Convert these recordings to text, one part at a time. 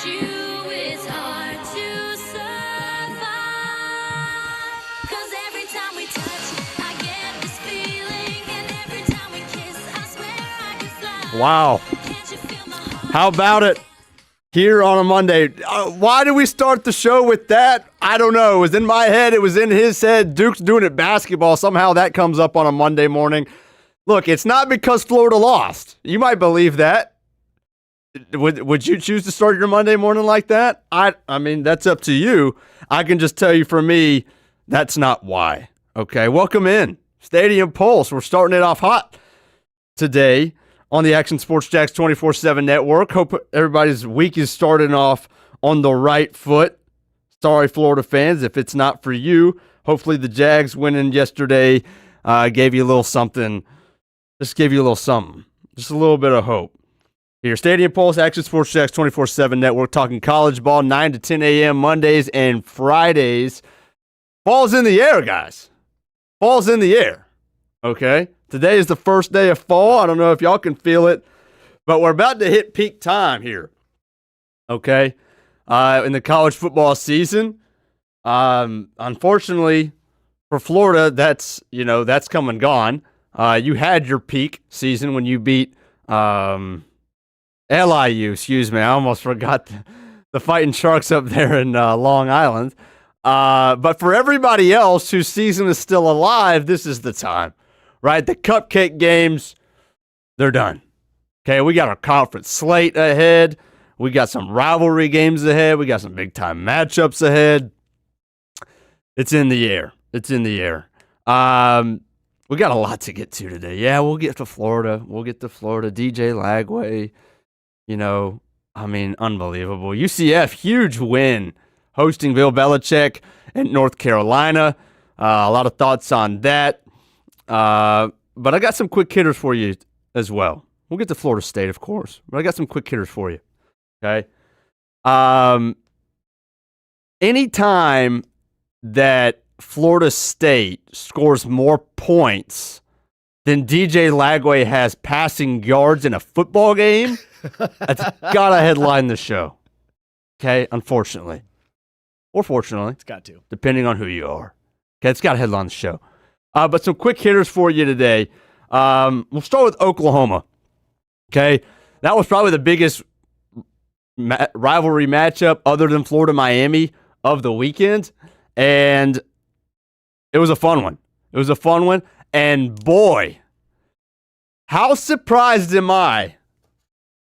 Wow. How about it here on a Monday? Why did we start the show with that? I don't know. It was in my head. It was in his head. Duke's doing it basketball. Somehow that comes up on a Monday morning. Look, it's not because Florida lost. You might believe that. Would you choose to start your Monday morning like that? I mean, that's up to you. I can just tell you for me, that's not why. Okay, welcome in. Stadium Pulse. We're starting it off hot today on the Action Sports Jacks 24/7 network. Hope everybody's week is starting off on the right foot. Sorry, Florida fans, if it's not for you. Hopefully the Jags winning yesterday gave you a little something. Just gave you a little something. Just a little bit of hope. Here, Stadium Pulse, Action Sports Jacks 24/7 network, talking college ball, 9 to 10 a.m. Mondays and Fridays. Fall's in the air, guys. Fall's in the air. Okay? Today is the first day of fall. I don't know if y'all can feel it, but we're about to hit peak time here. Okay? In the college football season. Unfortunately, for Florida, that's come and gone. You had your peak season when you beat LIU, excuse me. I almost forgot the Fighting Sharks up there in Long Island. But for everybody else whose season is still alive, this is the time, right? The cupcake games, they're done. Okay, we got our conference slate ahead. We got some rivalry games ahead. We got some big-time matchups ahead. It's in the air. It's in the air. We got a lot to get to today. Yeah, we'll get to Florida. DJ Lagway, unbelievable. UCF, huge win, hosting Bill Belichick in North Carolina. A lot of thoughts on that. But I got some quick hitters for you as well. We'll get to Florida State, of course, but I got some quick hitters for you. Okay. Anytime that Florida State scores more points than DJ Lagway has passing yards in a football game, that's got to headline the show. Okay, unfortunately. Or fortunately. It's got to. Depending on who you are. Okay, it's got to headline the show. But some quick hitters for you today. We'll start with Oklahoma. Okay, that was probably the biggest rivalry matchup other than Florida-Miami of the weekend. And it was a fun one. And boy, how surprised am I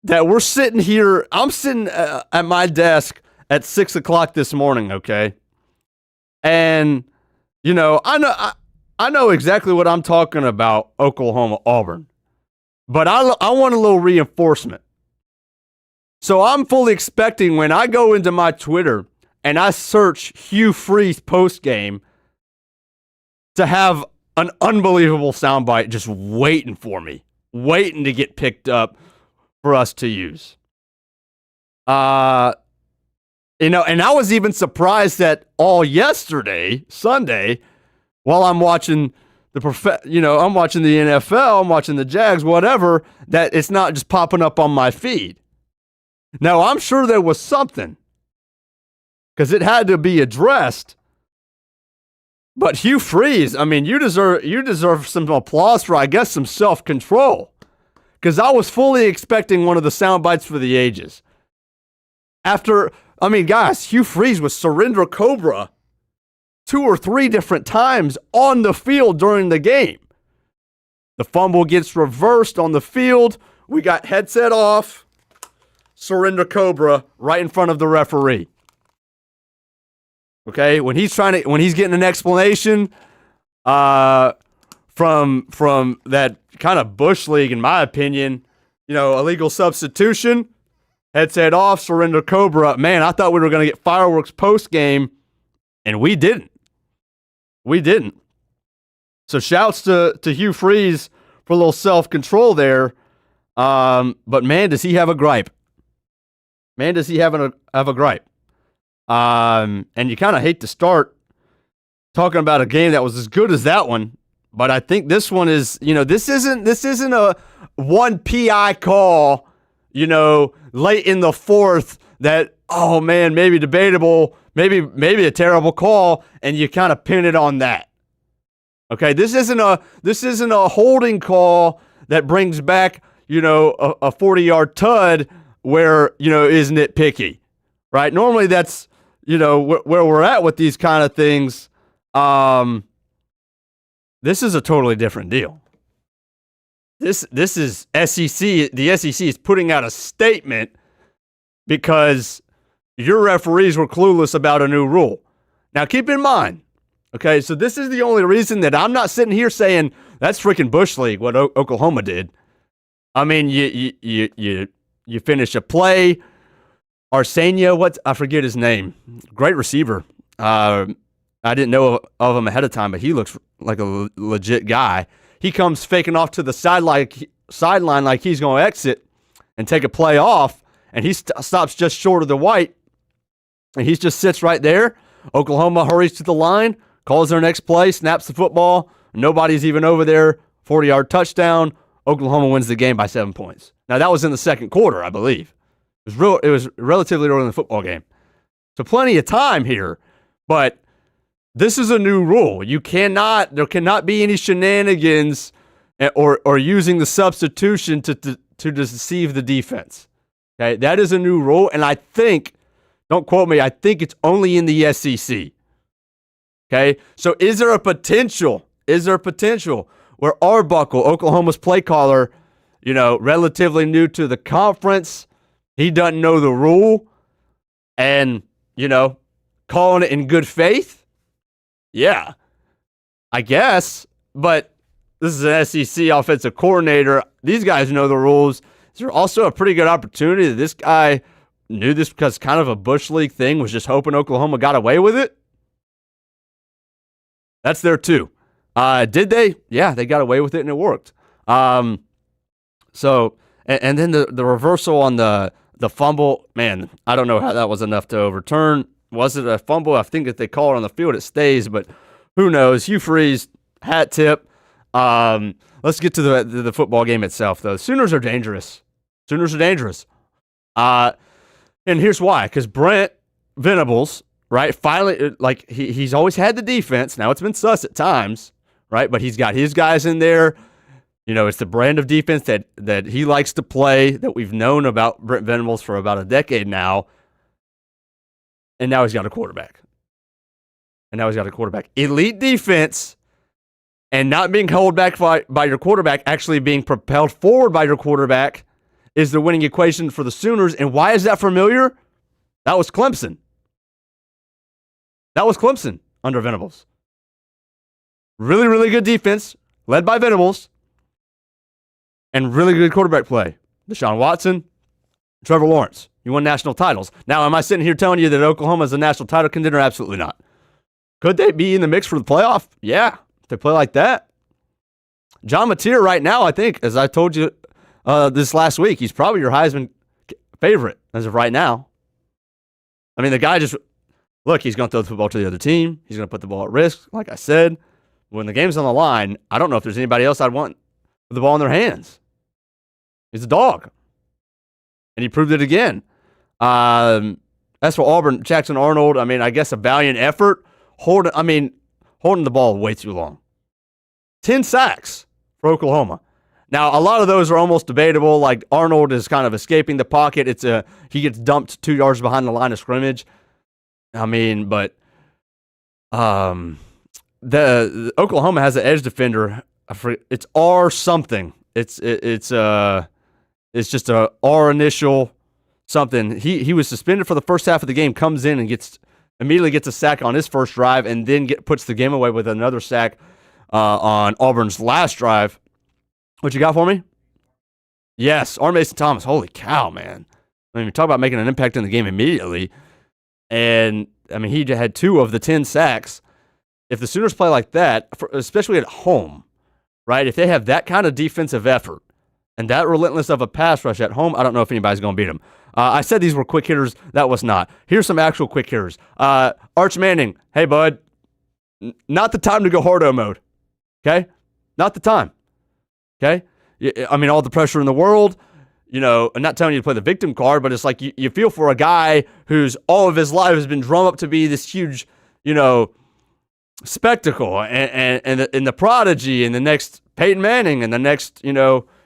that we're sitting here. I'm sitting at my desk at 6 o'clock this morning, okay? And, I know exactly what I'm talking about, Oklahoma-Auburn. But I want a little reinforcement. So I'm fully expecting when I go into my Twitter and I search Hugh Freeze postgame to have an unbelievable soundbite just waiting for me, waiting to get picked up for us to use. And I was even surprised that all yesterday, Sunday, while I'm watching I'm watching the NFL, I'm watching the Jags, whatever, that it's not just popping up on my feed. Now, I'm sure there was something, because it had to be addressed. But Hugh Freeze, you deserve some applause for, I guess, some self-control. Because I was fully expecting one of the sound bites for the ages. Guys, Hugh Freeze was surrender Cobra 2 or 3 different times on the field during the game. The fumble gets reversed on the field. We got headset off, surrender Cobra right in front of the referee. Okay, when he's getting an explanation from that kind of Bush League, in my opinion, illegal substitution, headset off, surrender Cobra. Man, I thought we were going to get fireworks post game, and we didn't. So shouts to Hugh Freeze for a little self-control there. But man, does he have a gripe? And you kind of hate to start talking about a game that was as good as that one, but I think this one is, this isn't a one PI call, late in the fourth that oh man, maybe debatable, maybe a terrible call, and you kind of pin it on that. Okay, this isn't a holding call that brings back, a 40-yard tud where, is nitpicky, right? Normally that's, where we're at with these kind of things. This is a totally different deal. This is SEC. The SEC is putting out a statement because your referees were clueless about a new rule. Now, keep in mind, okay, so this is the only reason that I'm not sitting here saying that's freaking Bush League, what Oklahoma did. I mean, you finish a play. Arsenio, I forget his name. Great receiver. I didn't know of him ahead of time, but he looks like a legit guy. He comes faking off to the sideline like he's going to exit and take a play off, and he stops just short of the white, and he just sits right there. Oklahoma hurries to the line, calls their next play, snaps the football. Nobody's even over there. 40-yard touchdown. Oklahoma wins the game by 7 points. Now, that was in the second quarter, I believe. It was relatively early in the football game. So plenty of time here, but this is a new rule. There cannot be any shenanigans or using the substitution to deceive the defense. Okay, that is a new rule, and I think, don't quote me, I think it's only in the SEC. Okay, so is there a potential where Arbuckle, Oklahoma's play caller, relatively new to the conference, he doesn't know the rule, and, calling it in good faith? Yeah, I guess, but this is an SEC offensive coordinator. These guys know the rules. Is there also a pretty good opportunity that this guy knew this because kind of a Bush League thing, was just hoping Oklahoma got away with it? That's there too. Did they? Yeah, they got away with it and it worked. So, and then the reversal on the fumble, man, I don't know how that was enough to overturn. Was it a fumble? I think if they call it on the field, it stays, but who knows? Hugh Freeze, hat tip. Let's get to the football game itself, though. Sooners are dangerous. And here's why. Because Brent Venables, right, finally, like, he's always had the defense. Now it's been sus at times, right? But he's got his guys in there. It's the brand of defense that he likes to play, that we've known about Brent Venables for about a decade now. And now he's got a quarterback. Elite defense, and not being held back by your quarterback, actually being propelled forward by your quarterback, is the winning equation for the Sooners. And why is that familiar? That was Clemson. Under Venables. Really, really good defense, led by Venables, and really good quarterback play. Deshaun Watson, Trevor Lawrence. You won national titles. Now, am I sitting here telling you that Oklahoma is a national title contender? Absolutely not. Could they be in the mix for the playoff? Yeah, if they play like that. John Mateer right now, I think, as I told you this last week, he's probably your Heisman favorite as of right now. I mean, the guy just, look, he's going to throw the football to the other team. He's going to put the ball at risk. Like I said, when the game's on the line, I don't know if there's anybody else I'd want with the ball in their hands. He's a dog. And he proved it again. As for Auburn, Jackson Arnold, I mean, I guess a valiant effort. Holding the ball way too long. 10 sacks for Oklahoma. Now, a lot of those are almost debatable. Like, Arnold is kind of escaping the pocket. He gets dumped 2 yards behind the line of scrimmage. I mean, but the Oklahoma has an edge defender. It's R something. It's just a R initial something. He was suspended for the first half of the game. Comes in and immediately gets a sack on his first drive, and then puts the game away with another sack on Auburn's last drive. What you got for me? Yes, R. Mason Thomas. Holy cow, man. I mean, talk about making an impact in the game immediately. And, I mean, he had 2 of the 10 sacks. If the Sooners play like that, especially at home, right, if they have that kind of defensive effort and that relentless of a pass rush at home, I don't know if anybody's going to beat them. I said these were quick hitters. That was not. Here's some actual quick hitters. Arch Manning, hey, bud, not the time to go hardo mode, okay? Not the time, okay? I mean, all the pressure in the world. I'm not telling you to play the victim card, but it's like you feel for a guy who's all of his life has been drawn up to be this huge, spectacle and the prodigy and the next Peyton Manning and the next,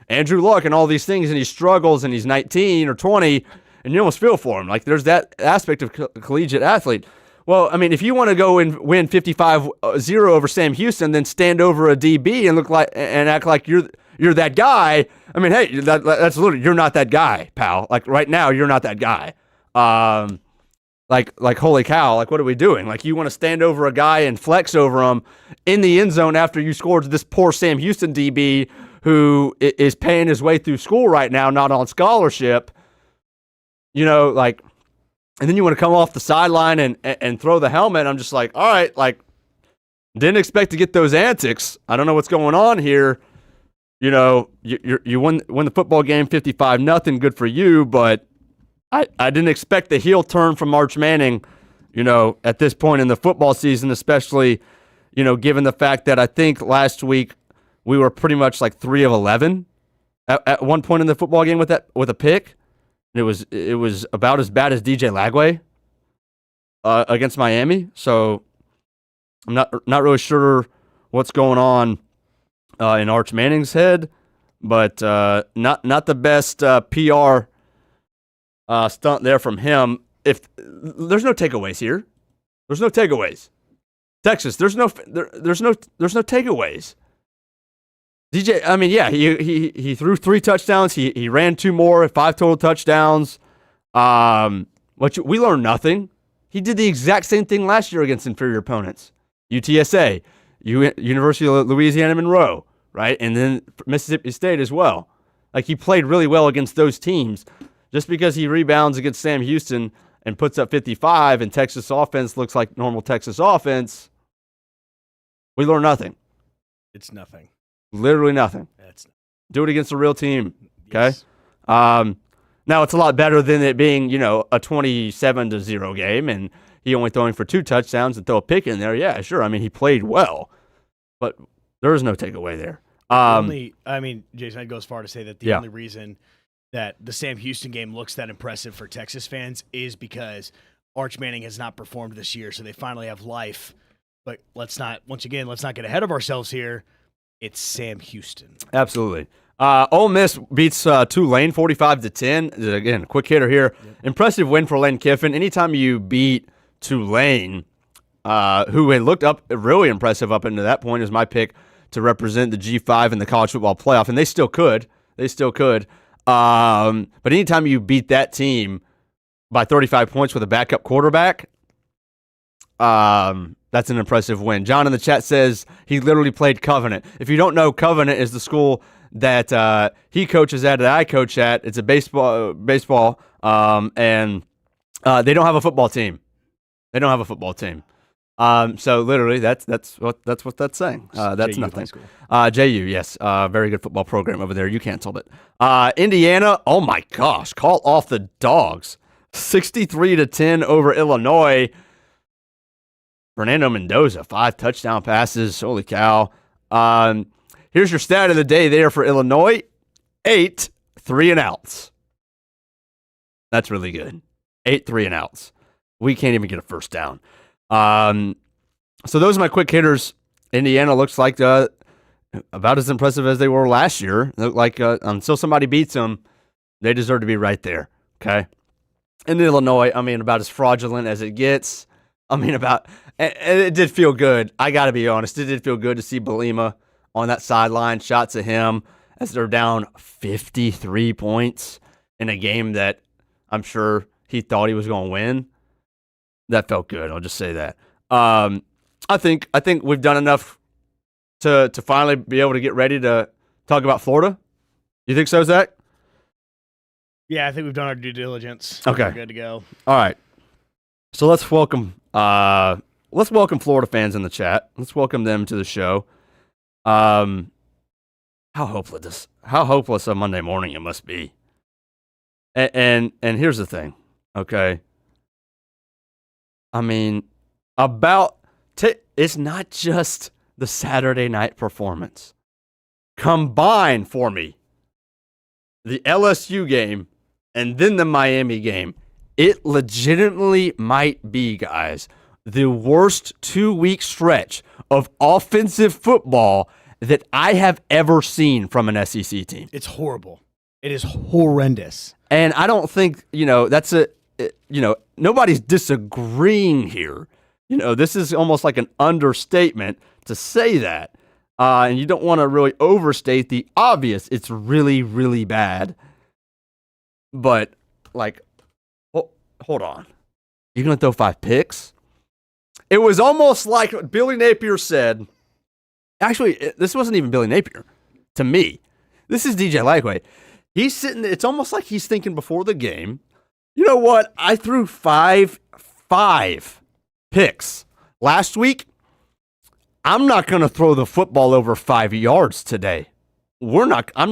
Andrew Luck and all these things, and he struggles and he's 19 or 20, and you almost feel for him. Like there's that aspect of collegiate athlete. Well, I mean, if you want to go and win 55-0 over Sam Houston, then stand over a DB and look like and act like you're that guy. I mean, hey, that's literally, you're not that guy, pal. Like right now, you're not that guy. Like holy cow, like what are we doing? Like you want to stand over a guy and flex over him in the end zone after you scored this poor Sam Houston DB who is paying his way through school right now, not on scholarship. And then you want to come off the sideline and throw the helmet. I'm just like, all right, like didn't expect to get those antics. I don't know what's going on here. You won the football game 55-0, good for you, but I didn't expect the heel turn from Arch Manning, at this point in the football season, especially, given the fact that I think last week we were pretty much like 3 of 11 at one point in the football game with a pick. It was about as bad as DJ Lagway against Miami. So I'm not really sure what's going on in Arch Manning's head, but not the best PR stunt there from him. If there's no takeaways here, there's no takeaways. Texas, there's no takeaways. DJ, I mean, yeah, he threw 3 touchdowns. He ran 2 more, 5 total touchdowns. We learned nothing. He did the exact same thing last year against inferior opponents. UTSA, University of Louisiana Monroe, right? And then Mississippi State as well. Like he played really well against those teams. Just because he rebounds against Sam Houston and puts up 55 and Texas offense looks like normal Texas offense, we learn nothing. It's nothing. Literally nothing. Do it against a real team, okay? Yes. Now, it's a lot better than it being, a 27-0 game and he only throwing for 2 touchdowns and throw a pick in there. Yeah, sure. I mean, he played well, but there is no takeaway there. Jason, I'd go as far to say that the only reason that the Sam Houston game looks that impressive for Texas fans is because Arch Manning has not performed this year, so they finally have life. But let's not get ahead of ourselves here. It's Sam Houston. Absolutely. Ole Miss beats Tulane 45-10. Again, quick hitter here. Yep. Impressive win for Lane Kiffin. Anytime you beat Tulane, who had looked up really impressive up into that point, is my pick to represent the G5 in the college football playoff, and they still could. But anytime you beat that team by 35 points with a backup quarterback, that's an impressive win. John in the chat says he literally played Covenant. If you don't know, Covenant is the school that he coaches at, that I coach at. It's a baseball, and they don't have a football team. So literally, that's what that's saying. That's JU nothing. JU, yes, very good football program over there. You canceled it. Indiana, oh my gosh, call off the dogs, 63-10 over Illinois. Fernando Mendoza, 5 touchdown passes. Holy cow! Here's your stat of the day there for Illinois: 8 3-and-outs. That's really good. 8 3-and-outs. We can't even get a first down. So those are my quick hitters. Indiana looks like about as impressive as they were last year. Look like until somebody beats them, they deserve to be right there. Okay. And Illinois, I mean, about as fraudulent as it gets. I mean, and it did feel good. I got to be honest. It did feel good to see Belima on that sideline. Shots at him as they're down 53 points in a game that I'm sure he thought he was going to win. That felt good. I'll just say that. I think we've done enough to finally be able to get ready to talk about Florida. You think so, Zach? Yeah, I think we've done our due diligence. Okay, we're good to go. All right. So let's welcome Florida fans in the chat. Let's welcome them to the show. How hopeless a Monday morning it must be. And here's the thing, okay? I mean, it's not just the Saturday night performance. Combine for me the LSU game, and then the Miami game, it legitimately might be, guys, the worst 2-week stretch of offensive football that I have ever seen from an SEC team. It's horrible. It is horrendous. And I don't think, nobody's disagreeing here. This is almost like an understatement to say that. And you don't want to really overstate the obvious. It's really, really bad. But, hold on. You're going to throw 5 picks? It was almost like what Billy Napier said. Actually, this wasn't even Billy Napier. To me, this is DJ Lagway. He's sitting, it's almost like he's thinking before the game, you know what? I threw five picks last week. I'm not going to throw the football over 5 yards today. We're not going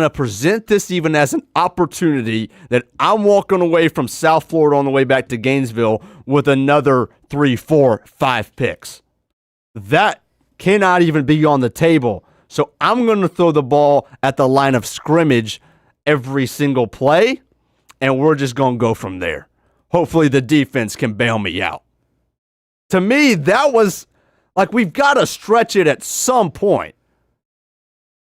to present this even as an opportunity that I'm walking away from South Florida on the way back to Gainesville with another 3, 4, 5 picks. That cannot even be on the table. So I'm going to throw the ball at the line of scrimmage every single play, and we're just going to go from there. Hopefully the defense can bail me out. To me, that was like, we've got to stretch it at some point.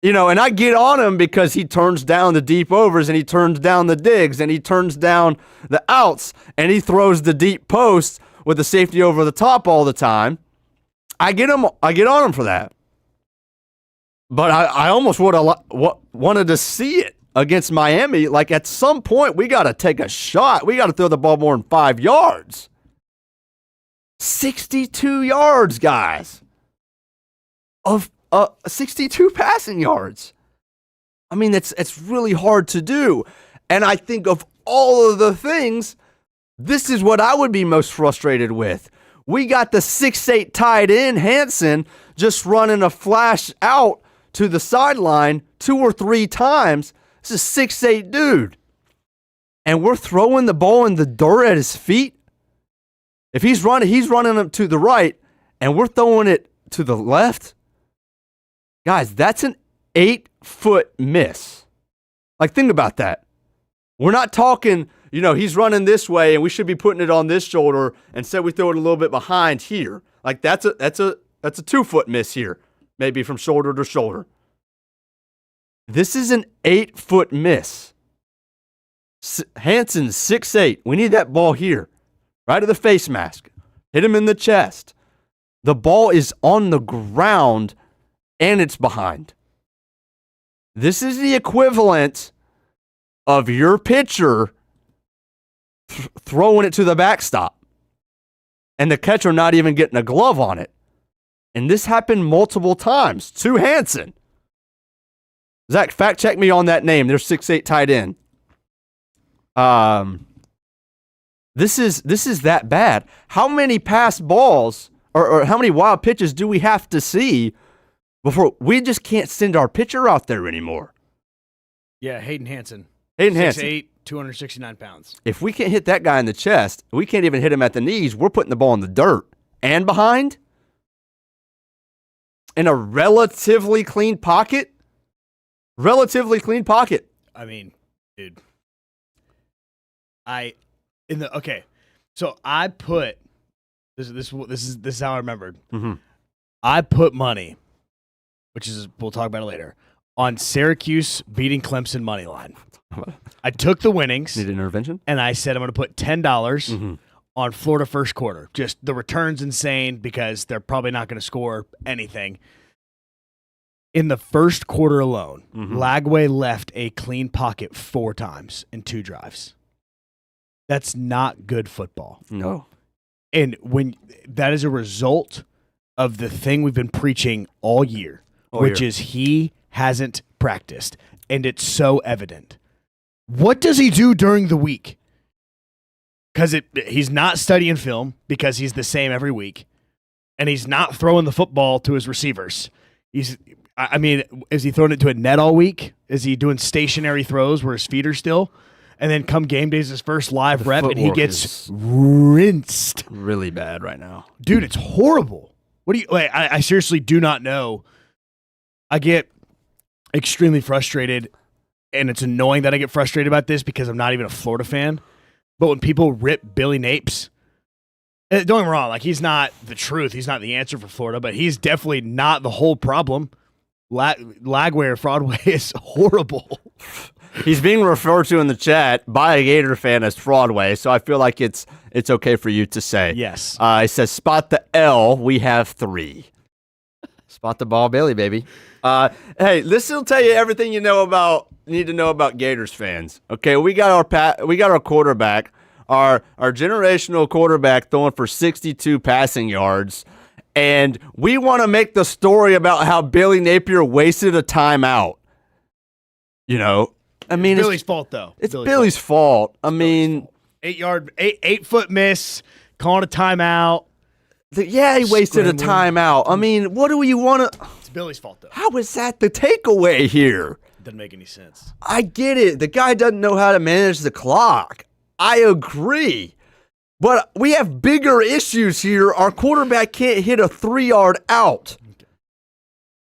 And I get on him because he turns down the deep overs and he turns down the digs and he turns down the outs and he throws the deep posts with the safety over the top all the time. I get on him for that. But I almost would have wanted to see it against Miami. Like, at some point, we got to take a shot. We got to throw the ball more than 5 yards. 62 yards, guys, of 62 passing yards. I mean, it's really hard to do. And I think of all of the things, this is what I would be most frustrated with. We got the 6'8" tight end, Hansen, just running a flash out to the sideline 2 or 3 times. This is a 6'8" dude. And we're throwing the ball in the dirt at his feet. If he's running up to the right, and we're throwing it to the left. Guys, that's an 8-foot miss. Like, think about that. We're not talking, he's running this way, and we should be putting it on this shoulder. Instead, we throw it a little bit behind here. Like, that's a 2-foot miss here, maybe from shoulder to shoulder. This is an 8-foot miss. Hansen's 6'8". We need that ball here. Right to the face mask. Hit him in the chest. The ball is on the ground and it's behind. This is the equivalent of your pitcher throwing it to the backstop and the catcher not even getting a glove on it. And this happened multiple times to Hansen. Zach, fact check me on that name. They're 6'8" tight end. This is that bad. How many pass balls or how many wild pitches do we have to see before we just can't send our pitcher out there anymore? Yeah, Hayden Hansen. 6'8", 269 pounds. If we can't hit that guy in the chest, we can't even hit him at the knees, we're putting the ball in the dirt and behind in a relatively clean pocket. I mean, dude. So I put this is how I remembered. Mm-hmm. I put money, which is we'll talk about it later, on Syracuse beating Clemson money line. I took the winnings. Need an intervention? And I said I'm going to put $10 on Florida first quarter. Just the return's insane because they're probably not going to score anything. In the first quarter alone, Lagway left a clean pocket 4 times in 2 drives. That's not good football. No. And when that is a result of the thing we've been preaching all year, which is he hasn't practiced, and it's so evident. What does he do during the week? Because he's not studying film because he's the same every week, and he's not throwing the football to his receivers. Is he throwing it to a net all week? Is he doing stationary throws where his feet are still? And then come game days, his first live rep, and he gets rinsed. Really bad right now. Dude, it's horrible. What do you like? I seriously do not know. I get extremely frustrated, and it's annoying that I get frustrated about this because I'm not even a Florida fan. But when people rip Billy Napes, don't get me wrong, like he's not the truth. He's not the answer for Florida, but he's definitely not the whole problem. Lagway or Fraudway is horrible. He's being referred to in the chat by a Gator fan as Fraudway, so I feel like it's okay for you to say. Yes. It says, spot the L, we have 3. Spot the ball, Bailey, baby. Hey, this will tell you everything you need to know about Gators fans. Okay, we got our quarterback, our generational quarterback throwing for 62 passing yards, and we want to make the story about how Billy Napier wasted a timeout. You know, I mean, it's Billy's fault though. It's Billy's fault. I mean, 8 foot miss, calling a timeout. Yeah, he wasted a timeout. I mean, what do you want to? It's Billy's fault, though. How is that the takeaway here? It doesn't make any sense. I get it. The guy doesn't know how to manage the clock. I agree. But we have bigger issues here. Our quarterback can't hit a 3-yard out.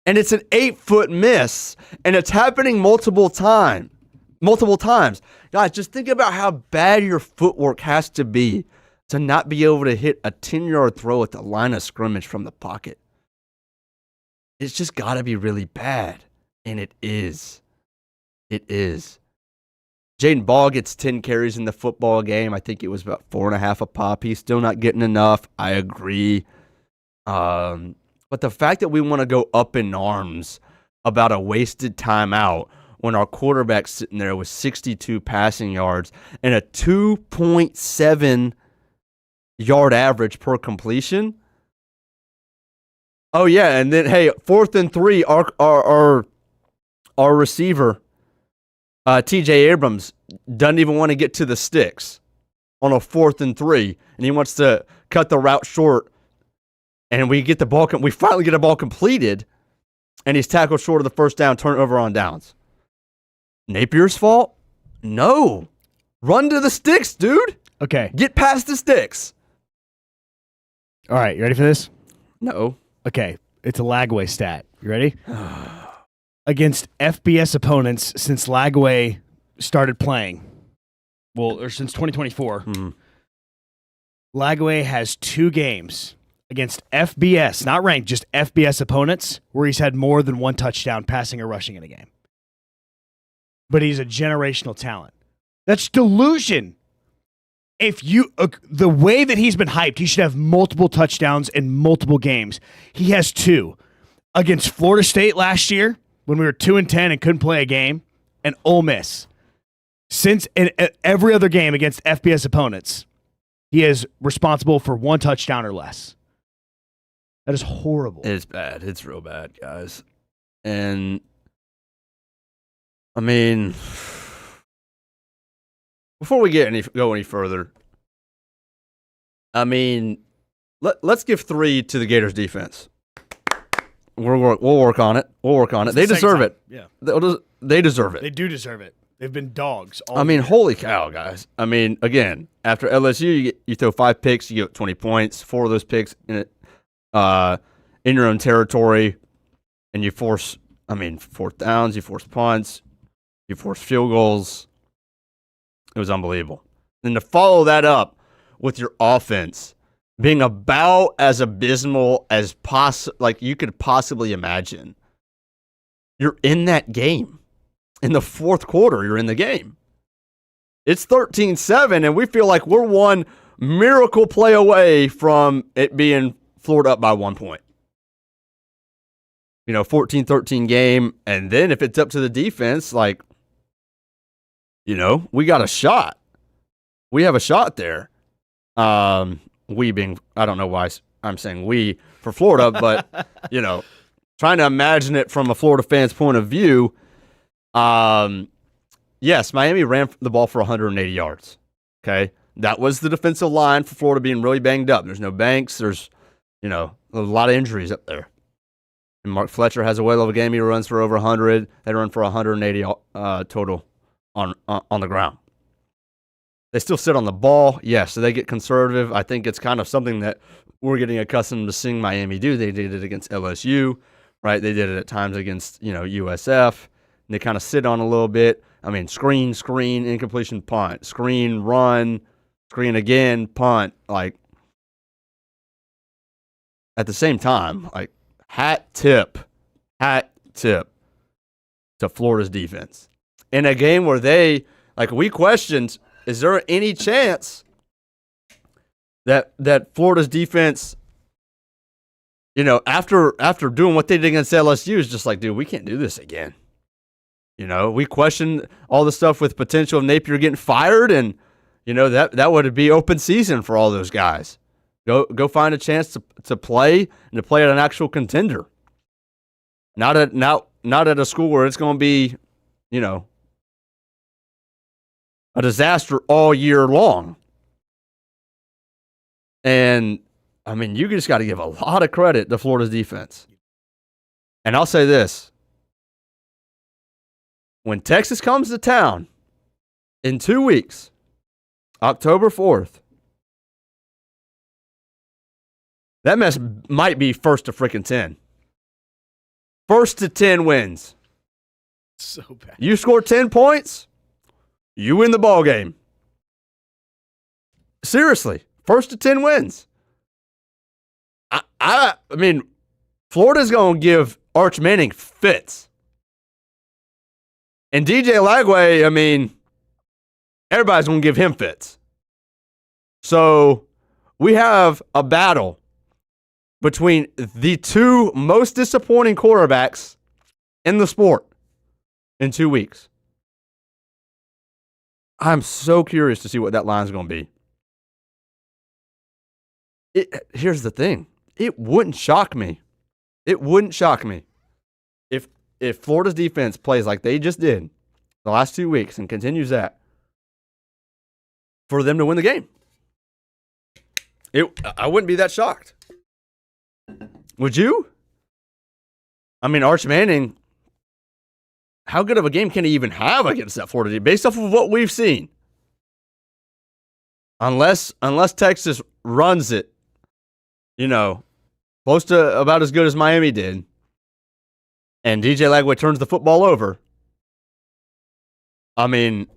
And it's an 8-foot miss. And it's happening multiple times. Guys, just think about how bad your footwork has to be to not be able to hit a 10-yard throw at the line of scrimmage from the pocket. It's just got to be really bad. And it is. It is. Jaden Ball gets 10 carries in the football game. I think it was about 4.5 a pop. He's still not getting enough. I agree. But the fact that we want to go up in arms about a wasted timeout when our quarterback's sitting there with 62 passing yards and a 2.7 yard average per completion. Oh yeah, and then hey, 4th and 3, our receiver, TJ Abrams, doesn't even want to get to the sticks on a 4th and 3, and he wants to cut the route short. And we get the ball. We finally get a ball completed, and he's tackled short of the first down, turnover on downs. Napier's fault? No. Run to the sticks, dude. Okay. Get past the sticks. All right, you ready for this? No. Okay, it's a Lagway stat. You ready? Against FBS opponents since Lagway started playing, or since 2024, Lagway has 2 games against FBS, not ranked, just FBS opponents, where he's had more than 1 touchdown passing or rushing in a game. But he's a generational talent. That's delusion. If the way that he's been hyped, he should have multiple touchdowns in multiple games. He has 2 against Florida State last year when we were 2-10 and couldn't play a game, and Ole Miss. Since in every other game against FBS opponents, he is responsible for 1 touchdown or less. That is horrible. It's bad. It's real bad, guys. And I mean, before we go any further, I mean, let's give 3 to the Gators defense. We'll work on it. They deserve it. Yeah, they deserve it. They do deserve it. They've been dogs. I mean, holy cow, guys. I mean, again, after LSU, you throw 5 picks, you get 20 points. 4 of those picks in your own territory, and you force 4th downs, you force punts, you force field goals. It was unbelievable. And to follow that up with your offense being about as abysmal as you could possibly imagine, you're in that game. In the 4th quarter, you're in the game. It's 13-7, and we feel like we're one miracle play away from it being Florida up by 1 point. 14-13 game, and then if it's up to the defense, we got a shot. We have a shot there. We being, I don't know why I'm saying we for Florida, but, trying to imagine it from a Florida fan's point of view. Yes, Miami ran the ball for 180 yards. Okay. That was the defensive line for Florida being really banged up. There's no Banks. There's, a lot of injuries up there. And Mark Fletcher has a whale of a game. He runs for over 100. They run for 180 total on the ground. They still sit on the ball. Yes, so they get conservative. I think it's kind of something that we're getting accustomed to seeing Miami do. They did it against LSU. right? They did it at times against, USF. And they kind of sit on a little bit. I mean, screen, incompletion, punt. Screen, run, screen again, punt. Like, at the same time, like, hat tip to Florida's defense. In a game where we questioned, is there any chance that Florida's defense, after doing what they did against LSU, is just like, dude, we can't do this again. We questioned all the stuff with potential of Napier getting fired, and that would be open season for all those guys. Go find a chance to play and to play at an actual contender. Not at a school where it's going to be, a disaster all year long. And I mean, you just got to give a lot of credit to Florida's defense. And I'll say this. When Texas comes to town in 2 weeks, October 4th, that mess might be first to freaking 10. First to 10 wins. So bad. You score 10 points, you win the ball game. Seriously, first to 10 wins. I mean, Florida's going to give Arch Manning fits. And DJ Lagway, I mean, everybody's going to give him fits. So we have a battle between the two most disappointing quarterbacks in the sport in 2 weeks. I'm so curious to see what that line's going to be. Here's the thing. It wouldn't shock me. If Florida's defense plays like they just did the last 2 weeks and continues that, for them to win the game. I wouldn't be that shocked. Would you? I mean, Arch Manning, how good of a game can he even have against that Florida team based off of what we've seen? Unless Texas runs it, close to about as good as Miami did, and DJ Lagway turns the football over, I mean,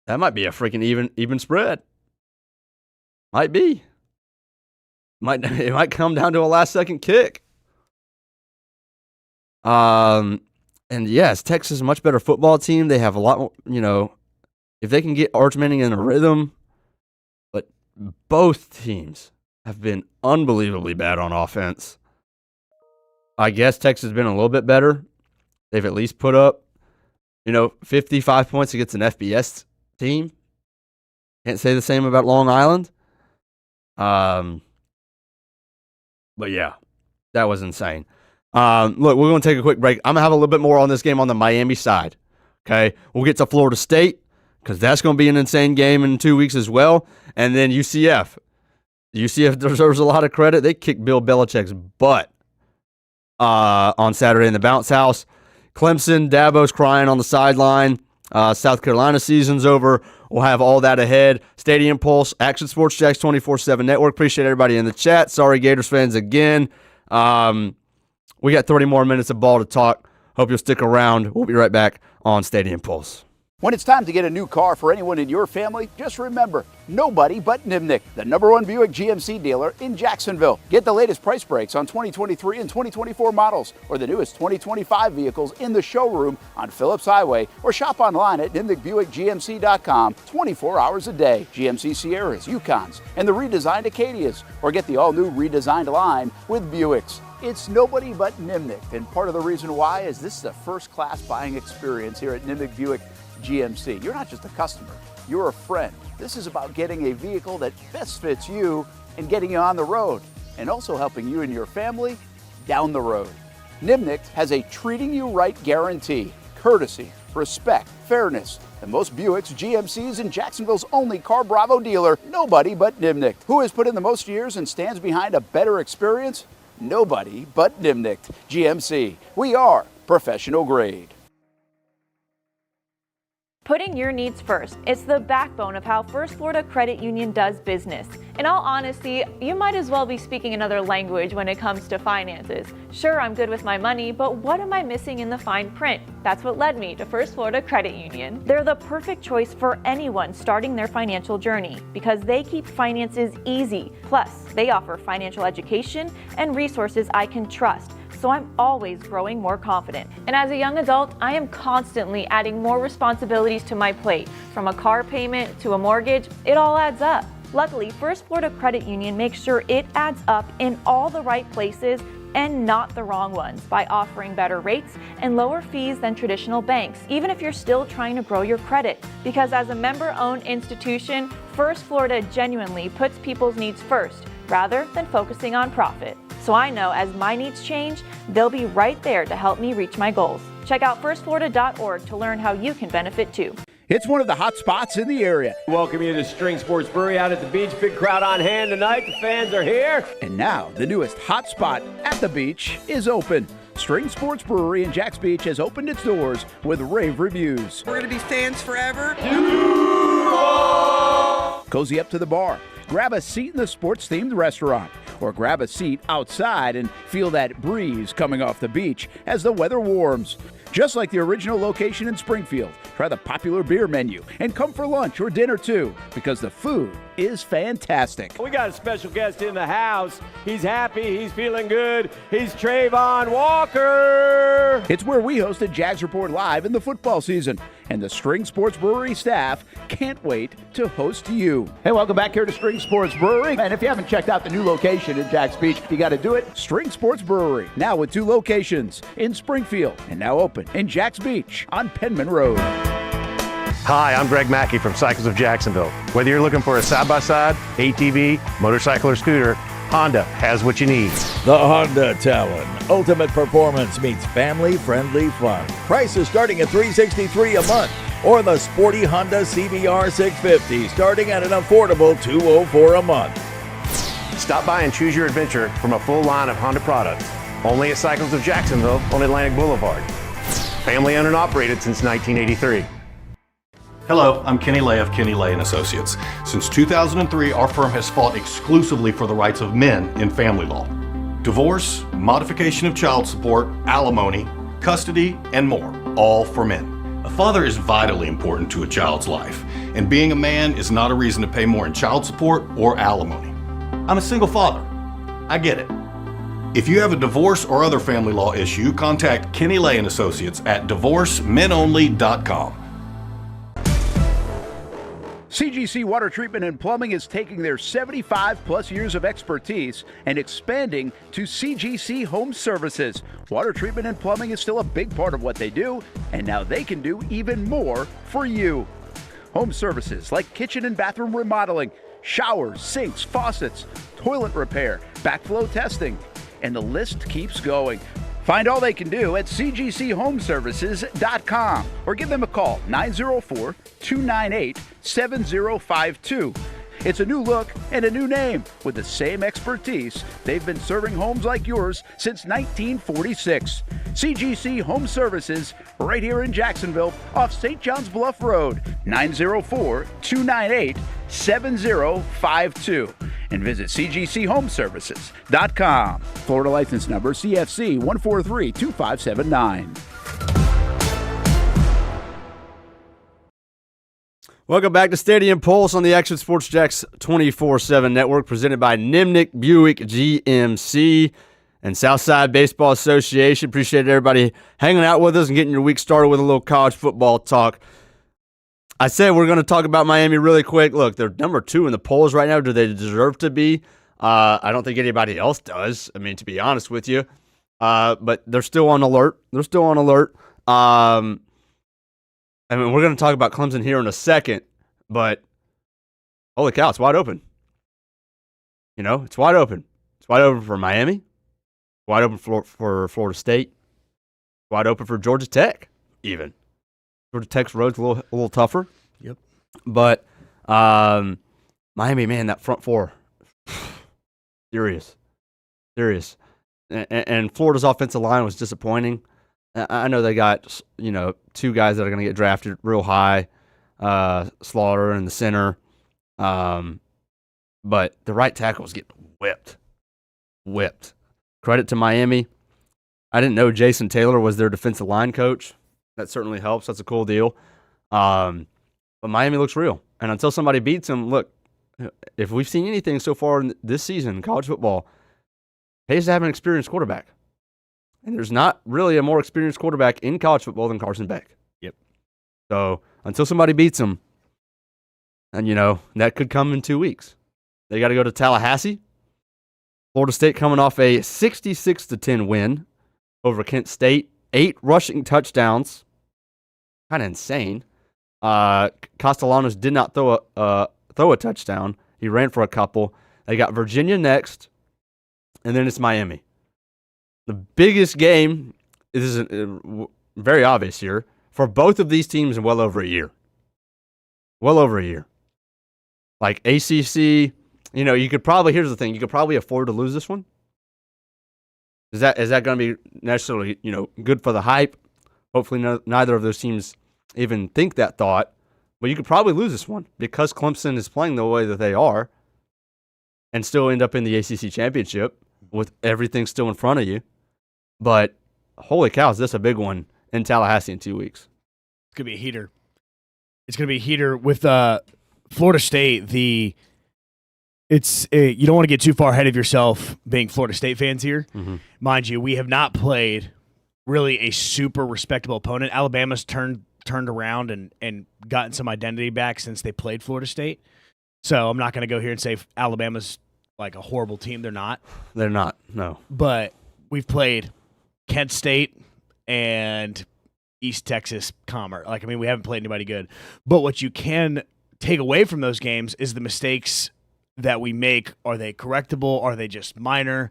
that might be a freaking even spread. Might be. It might come down to a last-second kick. And yes, Texas is a much better football team. They have a lot more, if they can get Arch Manning in a rhythm. But both teams have been unbelievably bad on offense. I guess Texas has been a little bit better. They've at least put up, 55 points against an FBS team. Can't say the same about Long Island. But yeah, that was insane. Look, we're going to take a quick break. I'm going to have a little bit more on this game on the Miami side. Okay, we'll get to Florida State because that's going to be an insane game in 2 weeks as well. And then UCF. UCF deserves a lot of credit. They kicked Bill Belichick's butt on Saturday in the bounce house. Clemson, Dabo's crying on the sideline. South Carolina season's over. We'll have all that ahead. Stadium Pulse, Action Sports Jacks 24/7 Network. Appreciate everybody in the chat. Sorry, Gators fans, again. We got 30 more minutes of ball to talk. Hope you'll stick around. We'll be right back on Stadium Pulse. When it's time to get a new car for anyone in your family, just remember, nobody but Nimnick, the #1 Buick GMC dealer in Jacksonville. Get the latest price breaks on 2023 and 2024 models or the newest 2025 vehicles in the showroom on Phillips Highway or shop online at nimnickbuickgmc.com 24 hours a day. GMC Sierras, Yukons, and the redesigned Acadias, or get the all-new redesigned line with Buicks. It's nobody but Nimnick, and part of the reason why is this is a first-class buying experience here at Nimnick Buick GMC. You're not just a customer, you're a friend. This is about getting a vehicle that best fits you and getting you on the road, and also helping you and your family down the road. Nimnick has a treating you right guarantee, courtesy, respect, fairness. And most Buicks, GMCs, and Jacksonville's only Car Bravo dealer, nobody but Nimnick. Who has put in the most years and stands behind a better experience? Nobody but Nimnick. GMC. We are professional grade. Putting your needs first. It's the backbone of how First Florida Credit Union does business. In all honesty, you might as well be speaking another language when it comes to finances. Sure, I'm good with my money, but what am I missing in the fine print? That's what led me to First Florida Credit Union. They're the perfect choice for anyone starting their financial journey because they keep finances easy. Plus, they offer financial education and resources I can trust. So I'm always growing more confident. And as a young adult, I am constantly adding more responsibilities to my plate. From a car payment to a mortgage, it all adds up. Luckily, First Florida Credit Union makes sure it adds up in all the right places and not the wrong ones by offering better rates and lower fees than traditional banks, even if you're still trying to grow your credit. Because as a member-owned institution, First Florida genuinely puts people's needs first rather than focusing on profit. So I know as my needs change, they'll be right there to help me reach my goals. Check out firstflorida.org to learn how you can benefit too. It's one of the hot spots in the area. Welcome you to String Sports Brewery out at the beach. Big crowd on hand tonight. The fans are here. And now, the newest hot spot at the beach is open. String Sports Brewery in Jax Beach has opened its doors with rave reviews. We're going to be fans forever. Cozy up to the bar. Grab a seat in the sports-themed restaurant, or grab a seat outside and feel that breeze coming off the beach as the weather warms. Just like the original location in Springfield, try the popular beer menu and come for lunch or dinner too, because the food is fantastic. We got a special guest in the house. He's happy. He's feeling good. He's Trayvon Walker. It's where we hosted Jags Report Live in the football season, and the String Sports Brewery staff can't wait to host you. Hey, welcome back here to String Sports Brewery. And if you haven't checked out the new location in Jax Beach, you got to do it. String Sports Brewery, now with 2 locations in Springfield and now open in Jax Beach on Penman Road. Hi, I'm Greg Mackey from Cycles of Jacksonville. Whether you're looking for a side-by-side, ATV, motorcycle, or scooter, Honda has what you need. The Honda Talon. Ultimate performance meets family-friendly fun. Prices starting at $363 a month. Or the sporty Honda CBR 650 starting at an affordable $204 a month. Stop by and choose your adventure from a full line of Honda products. Only at Cycles of Jacksonville on Atlantic Boulevard. Family owned and operated since 1983. Hello, I'm Kenny Lay of Kenny Lay & Associates. Since 2003, our firm has fought exclusively for the rights of men in family law. Divorce, modification of child support, alimony, custody, and more, all for men. A father is vitally important to a child's life, and being a man is not a reason to pay more in child support or alimony. I'm a single father. I get it. If you have a divorce or other family law issue, contact Kenny Lay & Associates at divorcemenonly.com. CGC Water Treatment and Plumbing is taking their 75-plus years of expertise and expanding to CGC Home Services. Water treatment and plumbing is still a big part of what they do, and now they can do even more for you. Home services like kitchen and bathroom remodeling, showers, sinks, faucets, toilet repair, backflow testing, and the list keeps going. Find all they can do at cgchomeservices.com or give them a call, 904-298-7052. It's a new look and a new name with the same expertise. They've been serving homes like yours since 1946. CGC Home Services, right here in Jacksonville off St. John's Bluff Road, 904-298-7052. And visit cgchomeservices.com. Florida license number CFC 1432579. Welcome back to Stadium Pulse on the Action Sports Jacks 24/7 network, presented by Nimnick Buick GMC and Southside Baseball Association. Appreciate everybody hanging out with us and getting your week started with a little college football talk. I said we're going to talk about Miami really quick. Look, they're number 2 in the polls right now. Do they deserve to be? I don't think anybody else does, I mean, to be honest with you. But they're still on alert. I mean, we're going to talk about Clemson here in a second, but holy cow, it's wide open. You know, it's wide open. It's wide open for Miami. Wide open for Florida State. Wide open for Georgia Tech, even. Georgia Tech's road's a little tougher. Yep. But Miami, man, that front four, serious. And Florida's offensive line was disappointing. I know they got, 2 guys that are going to get drafted real high. Slaughter in the center. But the right tackles get whipped. Credit to Miami. I didn't know Jason Taylor was their defensive line coach. That certainly helps. That's a cool deal. But Miami looks real. And until somebody beats them, look, if we've seen anything so far in this season in college football, it pays to have an experienced quarterback. And there's not really a more experienced quarterback in college football than Carson Beck. Yep. So until somebody beats them, and, that could come in 2 weeks. They got to go to Tallahassee. Florida State coming off a 66-10 win over Kent State. 8 rushing touchdowns. Kind of insane. Castellanos did not throw a touchdown. He ran for a couple. They got Virginia next, and then it's Miami. The biggest game is very obvious here for both of these teams in well over a year. Like ACC, you could probably, here's the thing, you could probably afford to lose this one. Is that going to be necessarily, good for the hype? Hopefully neither of those teams even think that thought. But you could probably lose this one because Clemson is playing the way that they are and still end up in the ACC championship with everything still in front of you. But holy cow, is this a big one in Tallahassee in 2 weeks? It's going to be a heater. It's going to be a heater with Florida State. You don't want to get too far ahead of yourself being Florida State fans here. Mm-hmm. Mind you, we have not played really a super respectable opponent. Alabama's turned around and gotten some identity back since they played Florida State. So I'm not going to go here and say Alabama's like a horrible team. They're not. They're not, no. But we've played Kent State and East Texas Commerce. We haven't played anybody good. But what you can take away from those games is the mistakes that we make. Are they correctable? Are they just minor?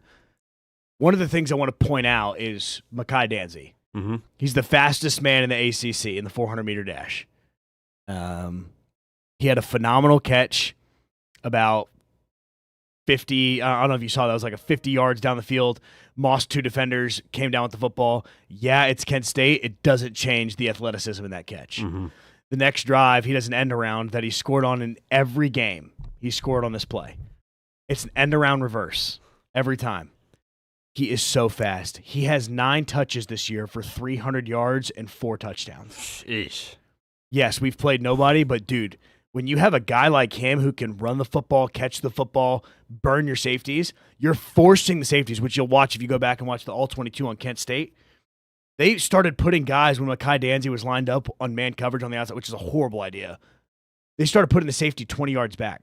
One of the things I want to point out is Mekhi Danzy. Mm-hmm. He's the fastest man in the ACC in the 400-meter dash. He had a phenomenal catch about 50. I don't know if you saw that. It was like a 50 yards down the field. Mossed 2 defenders, came down with the football. Yeah, it's Kent State. It doesn't change the athleticism in that catch. Mm-hmm. The next drive, he does an end around that he scored on in every game. He scored on this play. It's an end around reverse every time. He is so fast. He has 9 touches this year for 300 yards and 4 touchdowns. Sheesh. Yes, we've played nobody, but dude, when you have a guy like him who can run the football, catch the football, burn your safeties, you're forcing the safeties, which you'll watch if you go back and watch the All-22 on Kent State. They started putting guys when Mekhi Danzy was lined up on man coverage on the outside, which is a horrible idea. They started putting the safety 20 yards back.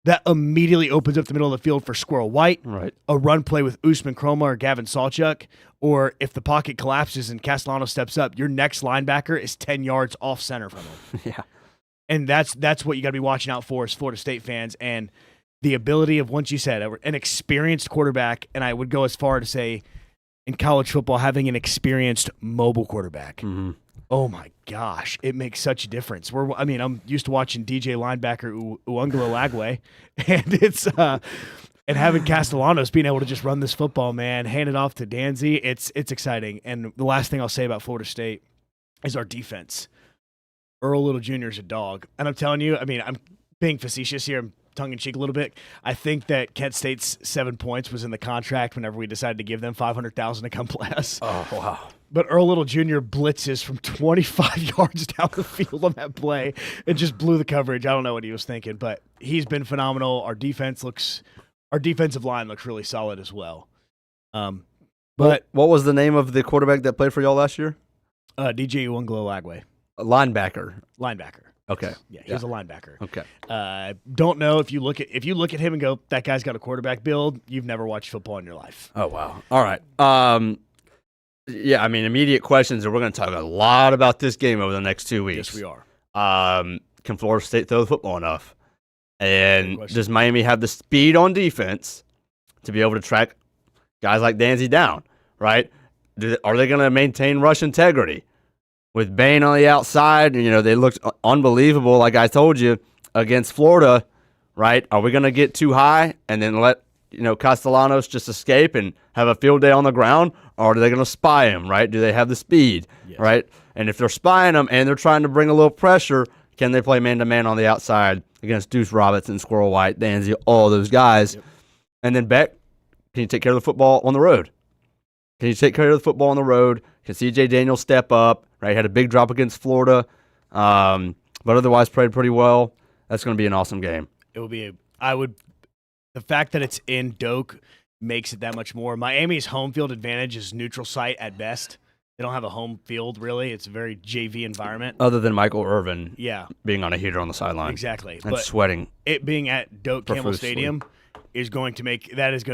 That immediately opens up the middle of the field for Squirrel White, right. A run play with Usman Kroma or Gavin Sawchuk, or if the pocket collapses and Castellano steps up, your next linebacker is 10 yards off center from him. Yeah. And that's what you got to be watching out for as Florida State fans, and the ability of, once you said, an experienced quarterback, and I would go as far to say in college football, having an experienced mobile quarterback. Mm-hmm. Oh my gosh, it makes such a difference. I'm used to watching DJ linebacker Uungalo Lagwe, and it's and having Castellanos being able to just run this football, man, hand it off to Danzy, it's exciting. And the last thing I'll say about Florida State is our defense. Earl Little Jr. is a dog, and I'm telling you, I'm being facetious here. I'm tongue-in-cheek a little bit. I think that Kent State's 7 points was in the contract whenever we decided to give them $500,000 to come play us. Oh, wow. But Earl Little Jr. blitzes from 25 yards down the field on that play and just blew the coverage. I don't know what he was thinking, but he's been phenomenal. Our defensive line looks really solid as well. But what was the name of the quarterback that played for y'all last year? DJ Uungalo Lagwe. Linebacker. Okay. Yeah, he was a linebacker. Okay. Don't know if you look at him and go, that guy's got a quarterback build, you've never watched football in your life. Oh wow. All right. Yeah, immediate questions, and we're going to talk a lot about this game over the next 2 weeks. Yes, we are. Can Florida State throw the football enough? And does Miami have the speed on defense to be able to track guys like Danzy down? Right? Are they going to maintain rush integrity? With Bain on the outside, they looked unbelievable, like I told you, against Florida, right? Are we going to get too high and then let, Castellanos just escape and have a field day on the ground? Or are they going to spy him, right? Do they have the speed, right? And if they're spying him and they're trying to bring a little pressure, Can they play man-to-man on the outside against Deuce Robinson, Squirrel White, Danzy, all those guys? Yep. And then Beck, can you take care of the football on the road? Can you take care of the football on the road? Can C.J. Daniels step up? Right, had a big drop against Florida, but otherwise played pretty well. That's going to be an awesome game. It will be. The fact that it's in Doak makes it that much more. Miami's home field advantage is neutral site at best. They don't have a home field, really. It's a very JV environment. Other than Michael Irvin being on a heater on the sideline. Exactly. And sweating. It being at Doak Campbell Stadium is going to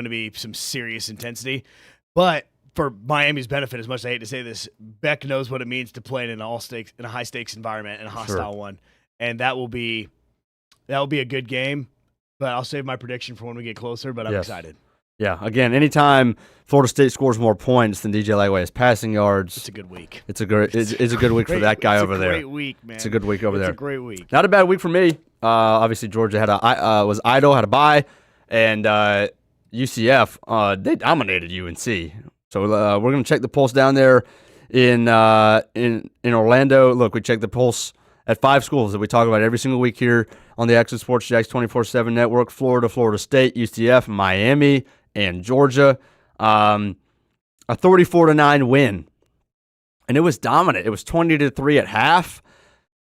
be some serious intensity. But for Miami's benefit, as much as I hate to say this, Beck knows what it means to play in a high-stakes environment and a hostile one. And that will be a good game. But I'll save my prediction for when we get closer, but I'm excited. Yeah, again, anytime Florida State scores more points than DJ Lagway has passing yards, it's a good week. It's a good week for that guy over there. It's a great week, man. It's a good week over there. It's a great week. Not a bad week for me. Obviously, Georgia was idle, had a bye, and UCF they dominated UNC. So we're going to check the pulse down there in Orlando. Look, we check the pulse at 5 schools that we talk about every single week here on the Access Sports Jacks 24/7 network: Florida, Florida State, UCF, Miami, and Georgia. A 34-9 win, and it was dominant. It was 20-3 at half.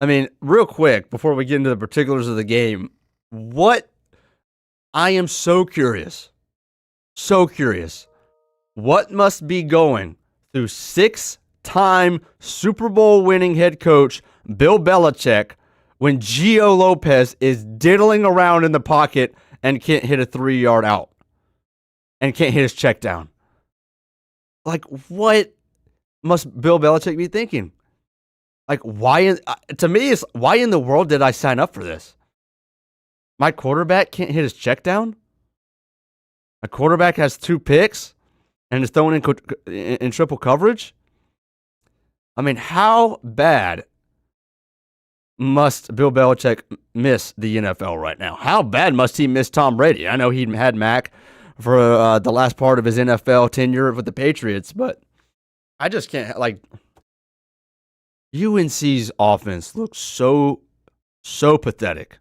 I mean, real quick before we get into the particulars of the game, I am so curious. What must be going through 6-time Super Bowl winning head coach Bill Belichick when Gio Lopez is diddling around in the pocket and can't hit a 3-yard out and can't hit his check down? Like, what must Bill Belichick be thinking? Like, why in the world did I sign up for this? My quarterback can't hit his check down? My quarterback has 2 picks and is throwing in triple coverage? I mean, how bad must Bill Belichick miss the NFL right now? How bad must he miss Tom Brady? I know he had Mac for the last part of his NFL tenure with the Patriots, but I just can't, UNC's offense looks so pathetic.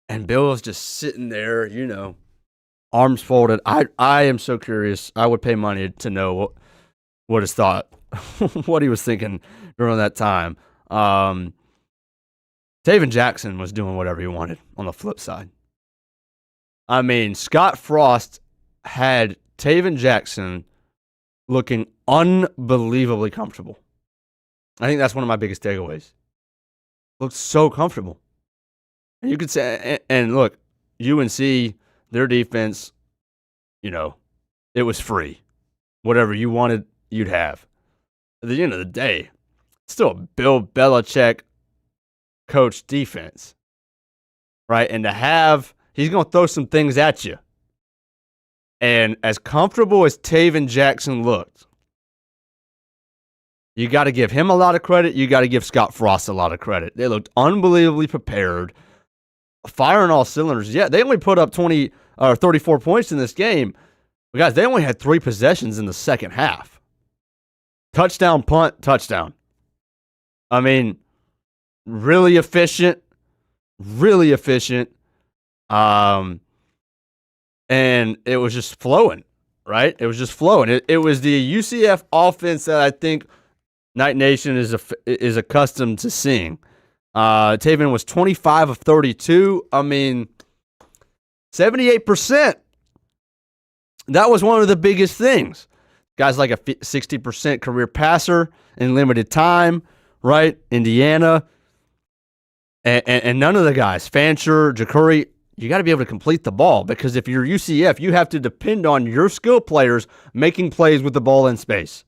And Bill is just sitting there, arms folded. I am so curious. I would pay money to know what his thought, what he was thinking during that time. Taven Jackson was doing whatever he wanted on the flip side. I mean, Scott Frost had Taven Jackson looking unbelievably comfortable. I think that's one of my biggest takeaways. Looked so comfortable. And you could say, and look, UNC, their defense, it was free. Whatever you wanted, you'd have. At the end of the day, it's still a Bill Belichick coach defense, right? And he's going to throw some things at you. And as comfortable as Taven Jackson looked, you got to give him a lot of credit. You got to give Scott Frost a lot of credit. They looked unbelievably prepared, firing all cylinders. Yeah, they only put up 34 points in this game. But guys, they only had 3 possessions in the second half. Touchdown, punt, touchdown. I mean, really efficient. And it was just flowing, right? It was just flowing. It was the UCF offense that I think Night Nation is accustomed to seeing. Taven was 25 of 32. I mean, 78%. That was one of the biggest things. Guys like a 60% career passer in limited time, right? Indiana. And none of the guys, Fancher, Jacuri, you got to be able to complete the ball, because if you're UCF, you have to depend on your skill players making plays with the ball in space.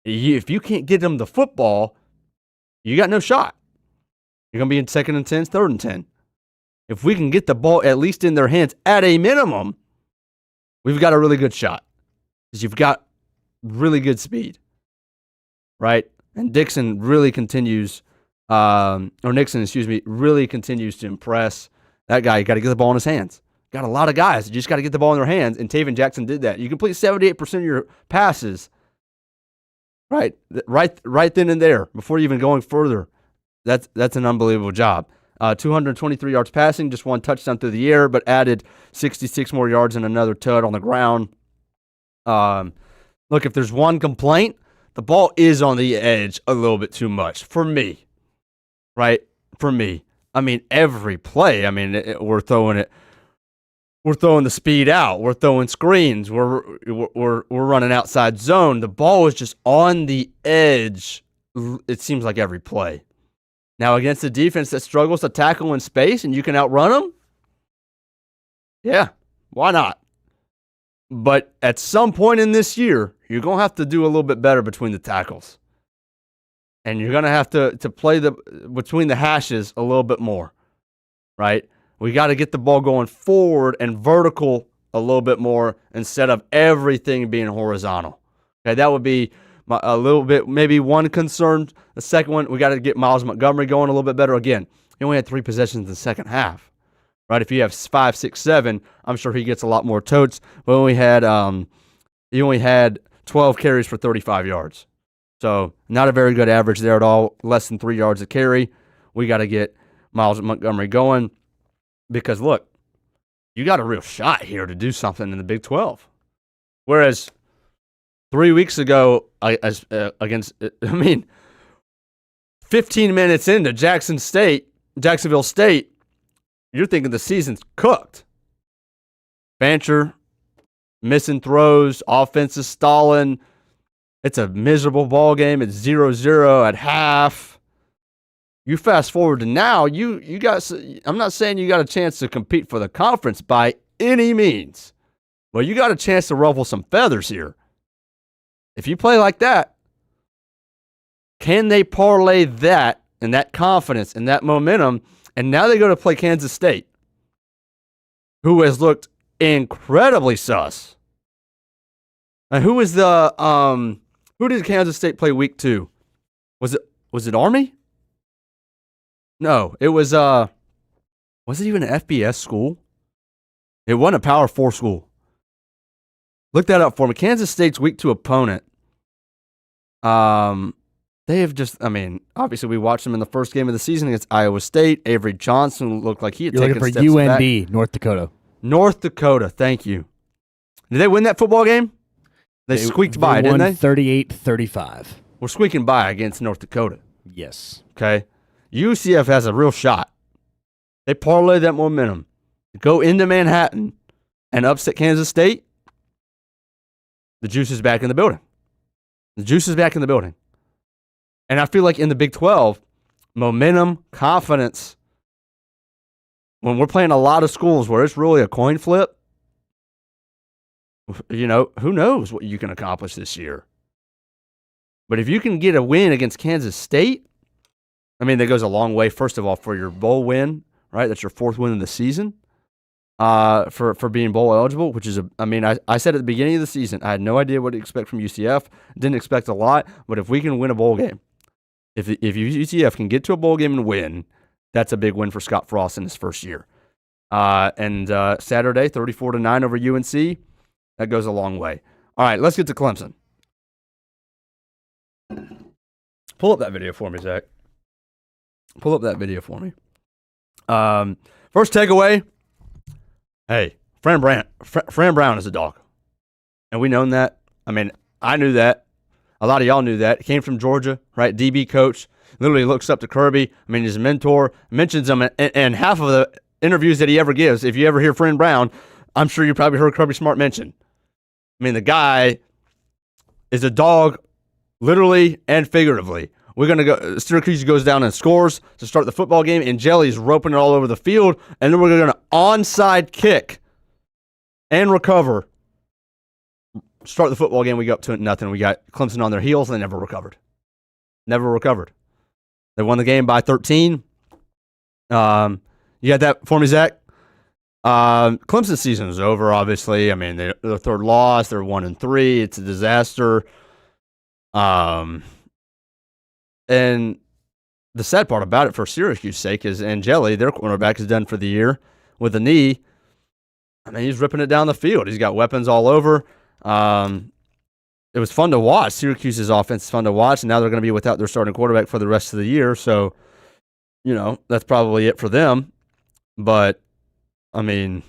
If you can't get them the football, you got no shot. You're going to be in 2nd and 10, 3rd and 10. If we can get the ball at least in their hands at a minimum, we've got a really good shot, because you've got really good speed, right? And Nixon really continues to impress. That guy, you got to get the ball in his hands. Got a lot of guys. You just got to get the ball in their hands, and Taven Jackson did that. You complete 78% of your passes, right then and there, before even going further. That's an unbelievable job. 223 yards passing, just 1 touchdown through the air, but added 66 more yards and another tud on the ground. Look, if there's one complaint, the ball is on the edge a little bit too much for me, right? For me. I mean, every play, we're throwing it. We're throwing the speed out. We're throwing screens. We're running outside zone. The ball is just on the edge. It seems like every play. Now, against a defense that struggles to tackle in space and you can outrun them, yeah, why not? But at some point in this year, you're going to have to do a little bit better between the tackles. And you're going to have to play between the hashes a little bit more, right? We got to get the ball going forward and vertical a little bit more instead of everything being horizontal. Okay, that would be a little bit, maybe one concern. The second one, we got to get Miles Montgomery going a little bit better. Again, he only had 3 possessions in the second half, right? If you have 5, 6, 7, I'm sure he gets a lot more totes. But he only had 12 carries for 35 yards. So not a very good average there at all, less than 3 yards a carry. We got to get Miles Montgomery going because, look, you got a real shot here to do something in the Big 12. Whereas 3 weeks ago, 15 minutes into Jacksonville State, you're thinking the season's cooked. Fancher missing throws, offense is stalling. It's a miserable ball game. It's 0-0 at half. You fast forward to now, you got. I'm not saying you got a chance to compete for the conference by any means, but you got a chance to ruffle some feathers here. If you play like that, can they parlay that and that confidence and that momentum? And now they go to play Kansas State, who has looked incredibly sus. And who was who did Kansas State play week 2? Was it Army? No, it was it even an FBS school? It wasn't a Power 4 school. Look that up for me. Kansas State's week 2 opponent. They have just, obviously we watched them in the first game of the season against Iowa State. Avery Johnson looked like he had taken steps back. You're looking for UND, North Dakota. North Dakota, thank you. Did they win that football game? They squeaked by, didn't they? 38-35. We're squeaking by against North Dakota. Yes. Okay. UCF has a real shot. They parlay that momentum. Go into Manhattan and upset Kansas State. The juice is back in the building. And I feel like in the Big 12, momentum, confidence, when we're playing a lot of schools where it's really a coin flip, who knows what you can accomplish this year. But if you can get a win against Kansas State, that goes a long way, first of all, for your bowl win, right? That's your 4th win of the season for being bowl eligible, which is, I said at the beginning of the season, I had no idea what to expect from UCF. Didn't expect a lot, but if we can win a bowl game, if UCF can get to a bowl game and win, that's a big win for Scott Frost in his first year. And Saturday, 34-9 over UNC, that goes a long way. All right, let's get to Clemson. Pull up that video for me, Zach. Pull up that video for me. First takeaway, hey, Fran Brown is a dog. And we known that. I knew that. A lot of y'all knew that. He came from Georgia, right? DB coach. Literally looks up to Kirby. His mentor. Mentions him and half of the interviews that he ever gives. If you ever hear Fran Brown, I'm sure you probably heard Kirby Smart mention. The guy is a dog, literally and figuratively. We're going to go, Syracuse goes down and scores to start the football game, and Jelly's roping it all over the field, and then we're going to onside kick and recover. Start the football game, we go up 2-0. We got Clemson on their heels, and they never recovered. They won the game by 13. You got that for me, Zach? Clemson's season is over, obviously. Their 3rd loss. They're 1-3. It's a disaster. And the sad part about it for Syracuse's sake is Angeli, their cornerback, is done for the year with a knee. He's ripping it down the field. He's got weapons all over. It was fun to watch. Syracuse's offense is fun to watch, and now they're going to be without their starting quarterback for the rest of the year. So that's probably it for them. But, I mean,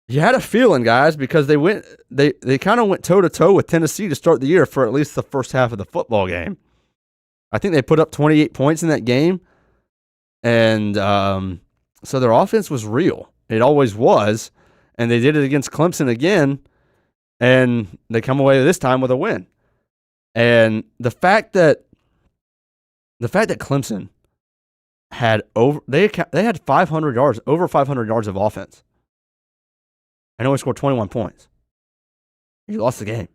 you had a feeling, guys, because they kind of went toe-to-toe with Tennessee to start the year for at least the first half of the football game. I think they put up 28 points in that game. And so their offense was real. It always was. And they did it against Clemson again. And they come away this time with a win. And the fact that Clemson had they had 500 yards, over 500 yards of offense, and only scored 21 points. You lost the game.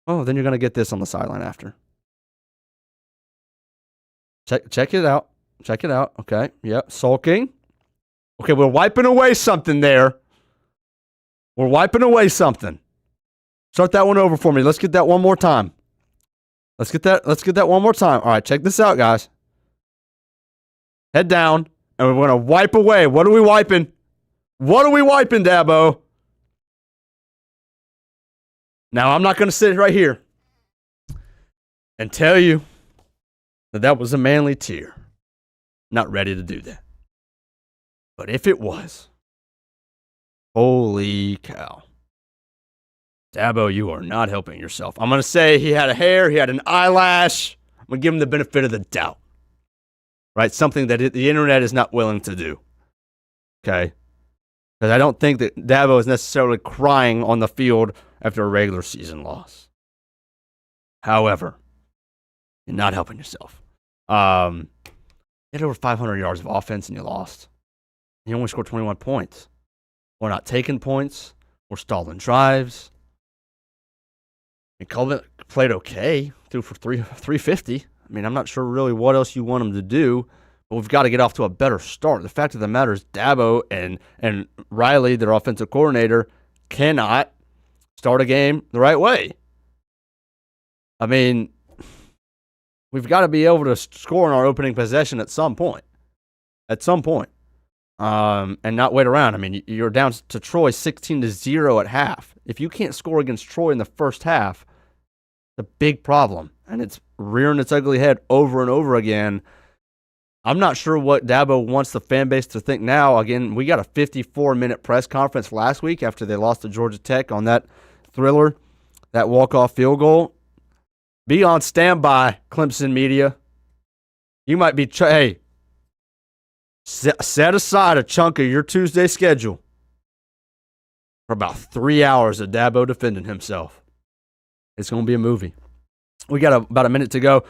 Oh, then you're going to get this on the sideline after. Check it out. Check it out. Okay. Yep. Sulking. Okay, we're wiping away something there. We're wiping away something. Start that one over for me. Let's get that one more time. Let's get that one more time. All right, check this out, guys. Head down, and we're going to wipe away. What are we wiping? What are we wiping, Dabo? Now, I'm not going to sit right here and tell you that was a manly tear. Not ready to do that. But if it was, holy cow. Dabo, you are not helping yourself. I'm going to say he had a hair, he had an eyelash. I'm going to give him the benefit of the doubt. Right? Something that the internet is not willing to do. Okay? Because I don't think that Dabo is necessarily crying on the field after a regular season loss. However, you're not helping yourself. You had over 500 yards of offense and you lost. You only scored 21 points. We're not taking points. We're stalling drives. And Colvin played okay, threw for 350. I mean, I'm not sure really what else you want him to do, but we've got to get off to a better start. The fact of the matter is Dabo and Riley, their offensive coordinator, cannot start a game the right way. I mean, we've got to be able to score in our opening possession at some point. At some point. And not wait around. I mean, you're down to Troy 16-0 at half. If you can't score against Troy in the first half, it's a big problem. And it's rearing its ugly head over and over again. I'm not sure what Dabo wants the fan base to think now. Again, we got a 54-minute press conference last week after they lost to Georgia Tech on that thriller, that walk-off field goal. Be on standby, Clemson media. You might be, set aside a chunk of your Tuesday schedule for about 3 hours of Dabo defending himself. It's going to be a movie. We got about a minute to go.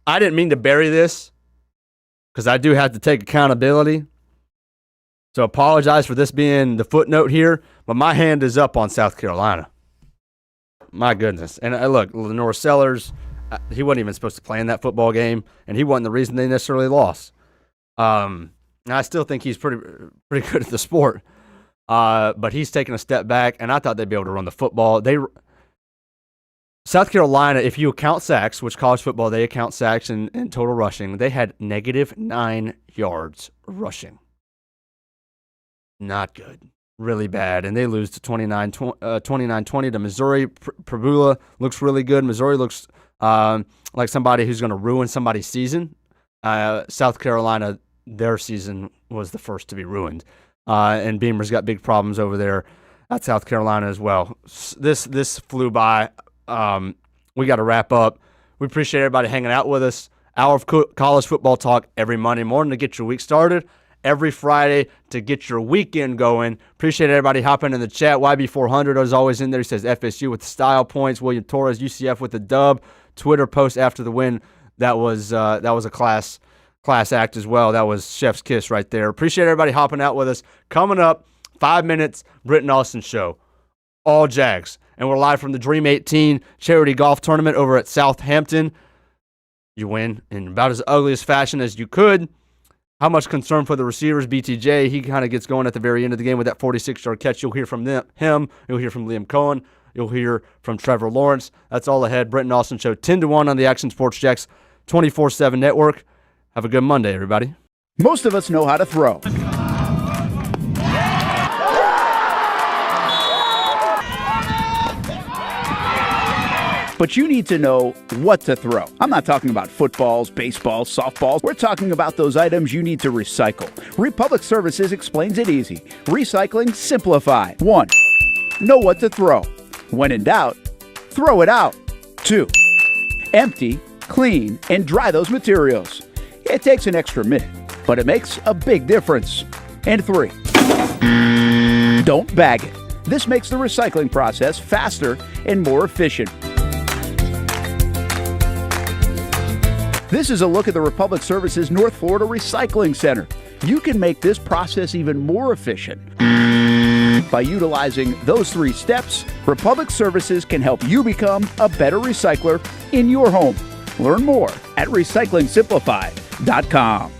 I didn't mean to bury this because I do have to take accountability. So apologize for this being the footnote here, but my hand is up on South Carolina. My goodness. And look, Lenore Sellers, he wasn't even supposed to play in that football game, and he wasn't the reason they necessarily lost. I still think he's pretty good at the sport, but he's taken a step back, and I thought they'd be able to run the football. South Carolina, if you account sacks, which college football, they account sacks and total rushing, they had -9 yards rushing. Not good. Really bad. And they lose to 29-20 to Missouri. Prabula looks really good. Missouri looks like somebody who's going to ruin somebody's season. South Carolina, their season was the first to be ruined. And Beamer's got big problems over there at South Carolina as well. This flew by. We got to wrap up. We appreciate everybody hanging out with us. Hour of college football talk every Monday morning to get your week started. Every Friday to get your weekend going. Appreciate everybody hopping in the chat. YB400 is always in there. He says FSU with the style points. William Torres, UCF with the dub. Twitter post after the win. That was a class act as well. That was chef's kiss right there. Appreciate everybody hopping out with us. Coming up, 5 minutes, Brent and Austen show. All Jags. And we're live from the Dream 18 charity golf tournament over at South Hampton. You win in about as ugliest fashion as you could. How much concern for the receivers? BTJ, he kind of gets going at the very end of the game with that 46-yard catch. You'll hear from him. You'll hear from Liam Coen. You'll hear from Trevor Lawrence. That's all ahead. Brent and Austen show 10-1 on the Action Sports Jacks 24/7 network. Have a good Monday, everybody. Most of us know how to throw. But you need to know what to throw. I'm not talking about footballs, baseballs, softballs. We're talking about those items you need to recycle. Republic Services explains it easy. Recycling simplified. 1. Know what to throw. When in doubt, throw it out. 2. Empty, clean, and dry those materials. It takes an extra minute, but it makes a big difference. And 3. Don't bag it. This makes the recycling process faster and more efficient. This is a look at the Republic Services North Florida Recycling Center. You can make this process even more efficient. By utilizing those 3 steps, Republic Services can help you become a better recycler in your home. Learn more at recyclingsimplified.com.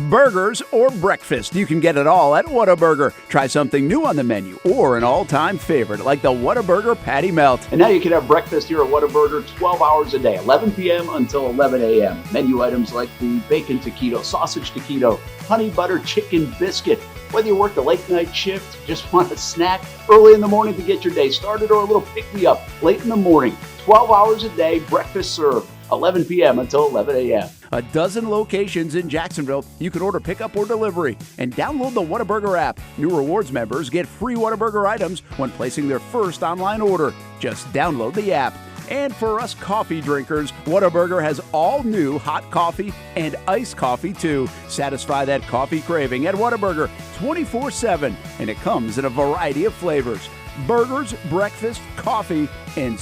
Burgers or breakfast, you can get it all at Whataburger. Try something new on the menu or an all-time favorite like the Whataburger Patty Melt. And now you can have breakfast here at Whataburger 12 hours a day, 11 p.m. until 11 a.m. Menu items like the bacon taquito, sausage taquito, honey butter chicken biscuit. Whether you work the late night shift, just want a snack early in the morning to get your day started, or a little pick-me-up late in the morning, 12 hours a day, breakfast served, 11 p.m. until 11 a.m. A dozen locations in Jacksonville. You can order pickup or delivery and download the Whataburger app. New rewards members get free Whataburger items when placing their first online order. Just download the app. And for us coffee drinkers, Whataburger has all new hot coffee and iced coffee too. Satisfy that coffee craving at Whataburger 24/7, and it comes in a variety of flavors. Burgers, breakfast, coffee, and